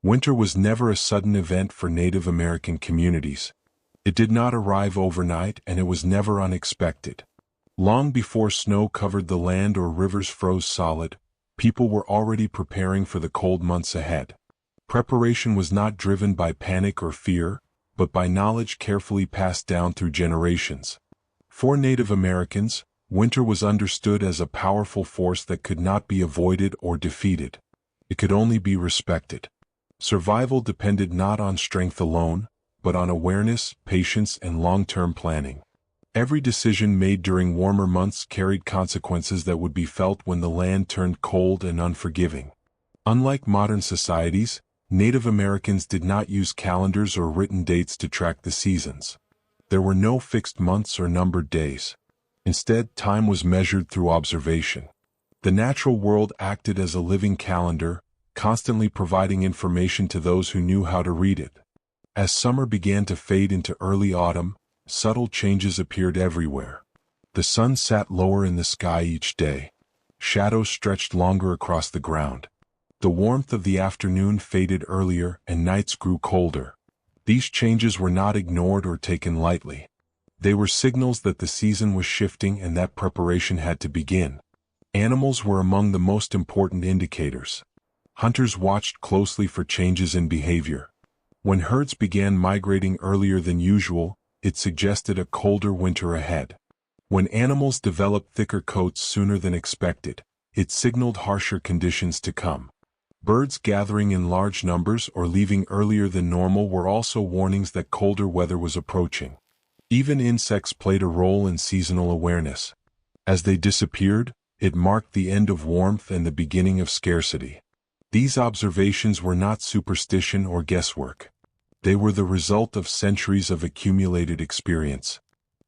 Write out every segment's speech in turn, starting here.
Winter was never a sudden event for Native American communities. It did not arrive overnight, and it was never unexpected. Long before snow covered the land or rivers froze solid, people were already preparing for the cold months ahead. Preparation was not driven by panic or fear, but by knowledge carefully passed down through generations. For Native Americans, winter was understood as a powerful force that could not be avoided or defeated. It could only be respected. Survival depended not on strength alone, but on awareness, patience, and long-term planning. Every decision made during warmer months carried consequences that would be felt when the land turned cold and unforgiving. Unlike modern societies, Native Americans did not use calendars or written dates to track the seasons. There were no fixed months or numbered days. Instead, time was measured through observation. The natural world acted as a living calendar, constantly providing information to those who knew how to read it. As summer began to fade into early autumn, subtle changes appeared everywhere. The sun sat lower in the sky each day. Shadows stretched longer across the ground. The warmth of the afternoon faded earlier, and nights grew colder. These changes were not ignored or taken lightly. They were signals that the season was shifting and that preparation had to begin. Animals were among the most important indicators. Hunters watched closely for changes in behavior. When herds began migrating earlier than usual, it suggested a colder winter ahead. When animals developed thicker coats sooner than expected, it signaled harsher conditions to come. Birds gathering in large numbers or leaving earlier than normal were also warnings that colder weather was approaching. Even insects played a role in seasonal awareness. As they disappeared, it marked the end of warmth and the beginning of scarcity. These observations were not superstition or guesswork. They were the result of centuries of accumulated experience.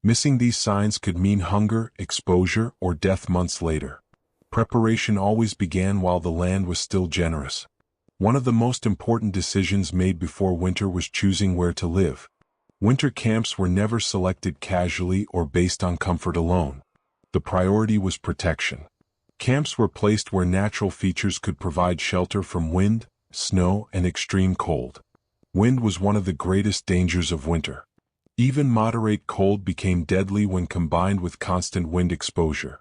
Missing these signs could mean hunger, exposure, or death months later. Preparation always began while the land was still generous. One of the most important decisions made before winter was choosing where to live. Winter camps were never selected casually or based on comfort alone. The priority was protection. Camps were placed where natural features could provide shelter from wind, snow, and extreme cold. Wind was one of the greatest dangers of winter. Even moderate cold became deadly when combined with constant wind exposure.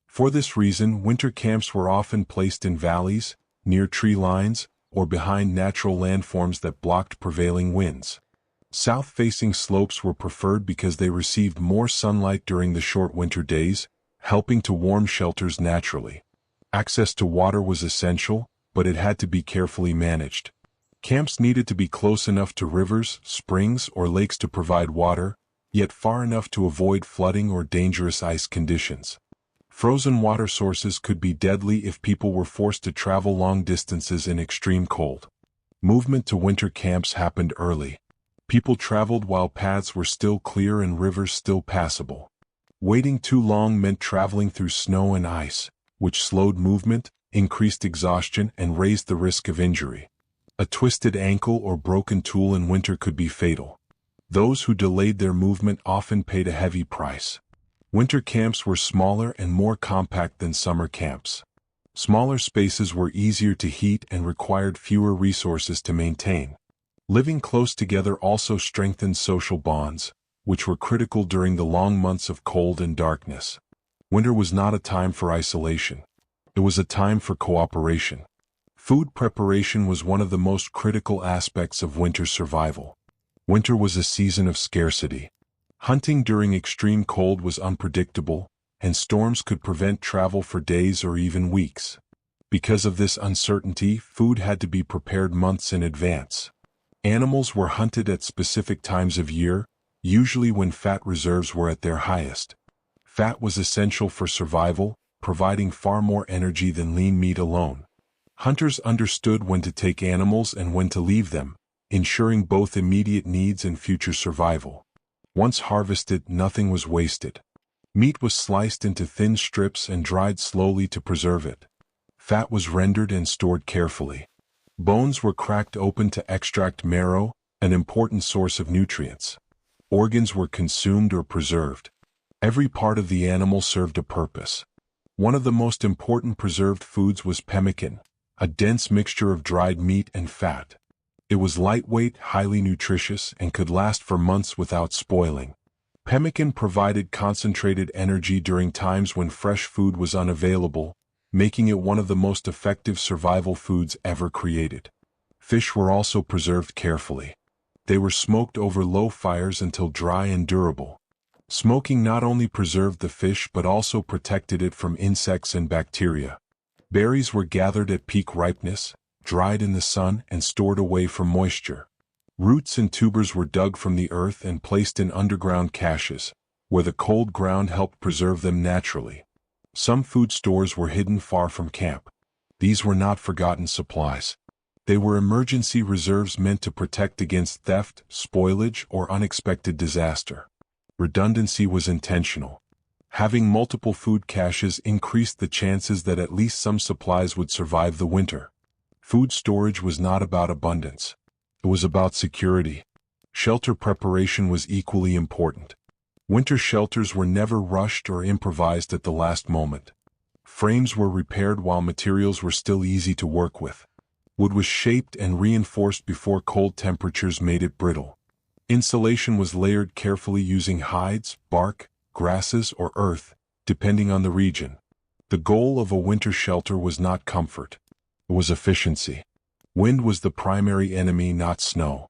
For this reason, winter camps were often placed in valleys, near tree lines, or behind natural landforms that blocked prevailing winds. South-facing slopes were preferred because they received more sunlight during the short winter days, helping to warm shelters naturally. Access to water was essential, but it had to be carefully managed. Camps needed to be close enough to rivers, springs, or lakes to provide water, yet far enough to avoid flooding or dangerous ice conditions. Frozen water sources could be deadly if people were forced to travel long distances in extreme cold. Movement to winter camps happened early. People traveled while paths were still clear and rivers still passable. Waiting too long meant traveling through snow and ice, which slowed movement, increased exhaustion, and raised the risk of injury. A twisted ankle or broken tool in winter could be fatal. Those who delayed their movement often paid a heavy price. Winter camps were smaller and more compact than summer camps. Smaller spaces were easier to heat and required fewer resources to maintain. Living close together also strengthened social bonds, which were critical during the long months of cold and darkness. Winter was not a time for isolation. It was a time for cooperation. Food preparation was one of the most critical aspects of winter's survival. Winter was a season of scarcity. Hunting during extreme cold was unpredictable, and storms could prevent travel for days or even weeks. Because of this uncertainty, food had to be prepared months in advance. Animals were hunted at specific times of year, usually when fat reserves were at their highest. Fat was essential for survival, providing far more energy than lean meat alone. Hunters understood when to take animals and when to leave them, ensuring both immediate needs and future survival. Once harvested, nothing was wasted. Meat was sliced into thin strips and dried slowly to preserve it. Fat was rendered and stored carefully. Bones were cracked open to extract marrow, an important source of nutrients. Organs were consumed or preserved. Every part of the animal served a purpose. One of the most important preserved foods was pemmican, a dense mixture of dried meat and fat. It was lightweight, highly nutritious, and could last for months without spoiling. Pemmican provided concentrated energy during times when fresh food was unavailable, making it one of the most effective survival foods ever created. Fish were also preserved carefully. They were smoked over low fires until dry and durable. Smoking not only preserved the fish but also protected it from insects and bacteria. Berries were gathered at peak ripeness, dried in the sun, and stored away from moisture. Roots and tubers were dug from the earth and placed in underground caches, where the cold ground helped preserve them naturally. Some food stores were hidden far from camp. These were not forgotten supplies. They were emergency reserves meant to protect against theft, spoilage, or unexpected disaster. Redundancy was intentional. Having multiple food caches increased the chances that at least some supplies would survive the winter. Food storage was not about abundance. It was about security. Shelter preparation was equally important. Winter shelters were never rushed or improvised at the last moment. Frames were repaired while materials were still easy to work with. Wood was shaped and reinforced before cold temperatures made it brittle. Insulation was layered carefully using hides, bark, grasses, or earth, depending on the region. The goal of a winter shelter was not comfort. It was efficiency. Wind was the primary enemy, not snow.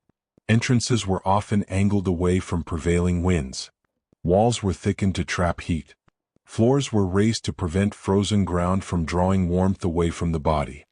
Entrances were often angled away from prevailing winds. Walls were thickened to trap heat. Floors were raised to prevent frozen ground from drawing warmth away from the body.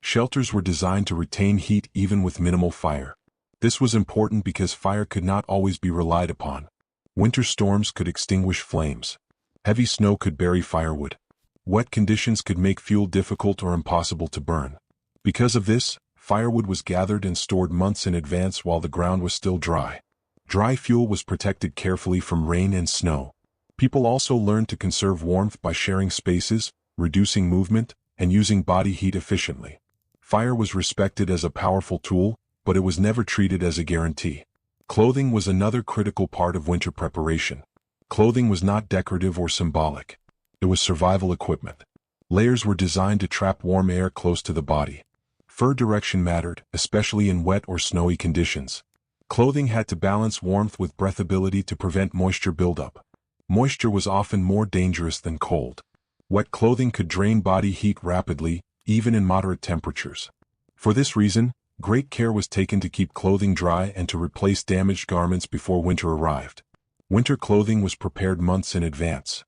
Shelters were designed to retain heat even with minimal fire. This was important because fire could not always be relied upon. Winter storms could extinguish flames. Heavy snow could bury firewood. Wet conditions could make fuel difficult or impossible to burn. Because of this, firewood was gathered and stored months in advance while the ground was still dry. Dry fuel was protected carefully from rain and snow. People also learned to conserve warmth by sharing spaces, reducing movement, and using body heat efficiently. Fire was respected as a powerful tool, but it was never treated as a guarantee. Clothing was another critical part of winter preparation. Clothing was not decorative or symbolic. It was survival equipment. Layers were designed to trap warm air close to the body. Fur direction mattered, especially in wet or snowy conditions. Clothing had to balance warmth with breathability to prevent moisture buildup. Moisture was often more dangerous than cold. Wet clothing could drain body heat rapidly, even in moderate temperatures. For this reason, great care was taken to keep clothing dry and to replace damaged garments before winter arrived. Winter clothing was prepared months in advance.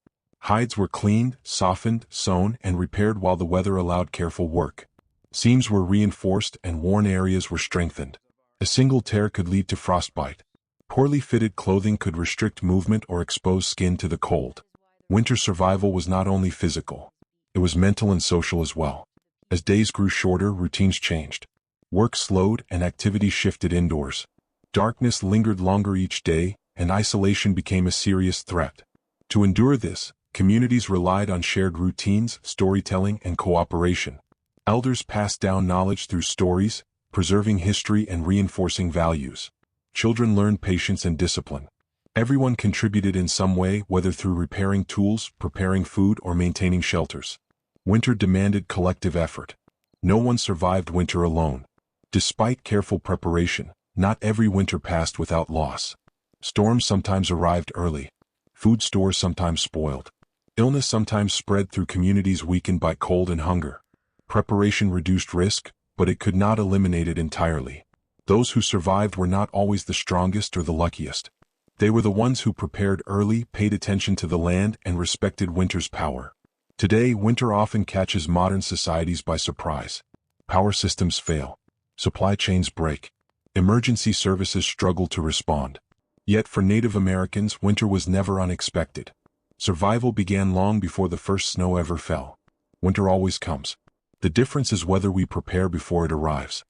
Hides were cleaned, softened, sewn, and repaired while the weather allowed careful work. Seams were reinforced and worn areas were strengthened. A single tear could lead to frostbite. Poorly fitted clothing could restrict movement or expose skin to the cold. Winter survival was not only physical. It was mental and social as well. As days grew shorter, routines changed. Work slowed and activity shifted indoors. Darkness lingered longer each day, and isolation became a serious threat. To endure this, communities relied on shared routines, storytelling, and cooperation. Elders passed down knowledge through stories, preserving history and reinforcing values. Children learned patience and discipline. Everyone contributed in some way, whether through repairing tools, preparing food, or maintaining shelters. Winter demanded collective effort. No one survived winter alone. Despite careful preparation, not every winter passed without loss. Storms sometimes arrived early. Food stores sometimes spoiled. Illness sometimes spread through communities weakened by cold and hunger. Preparation reduced risk, but it could not eliminate it entirely. Those who survived were not always the strongest or the luckiest. They were the ones who prepared early, paid attention to the land, and respected winter's power. Today, winter often catches modern societies by surprise. Power systems fail. Supply chains break. Emergency services struggle to respond. Yet for Native Americans, winter was never unexpected. Survival began long before the first snow ever fell. Winter always comes. The difference is whether we prepare before it arrives.